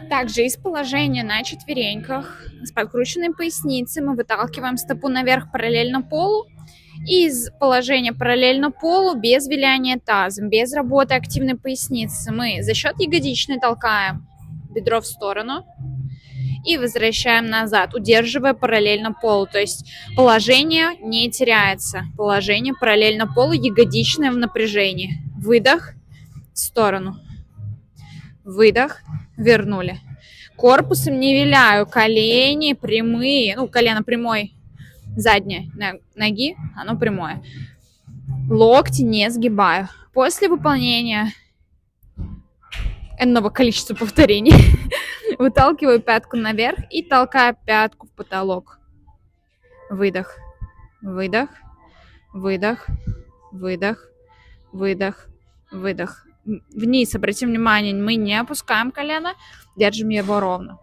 Также из положения на четвереньках с подкрученной поясницей мы выталкиваем стопу наверх параллельно полу. И из положения параллельно полу, без виляния тазом, без работы активной поясницы, мы за счет ягодичной толкаем бедро в сторону и возвращаем назад, удерживая параллельно полу. То есть положение не теряется. Положение параллельно полу, ягодичное в напряжении. Выдох, в сторону. Выдох, вернули. Корпусом не виляю, колени прямые, ну, колено прямой, задней ноги, оно прямое. Локти не сгибаю. После выполнения энного количества повторений выталкиваю пятку наверх и толкаю пятку в потолок. Выдох, выдох, выдох, выдох, выдох, выдох. Вниз, обратим внимание, мы не опускаем колено, держим его ровно.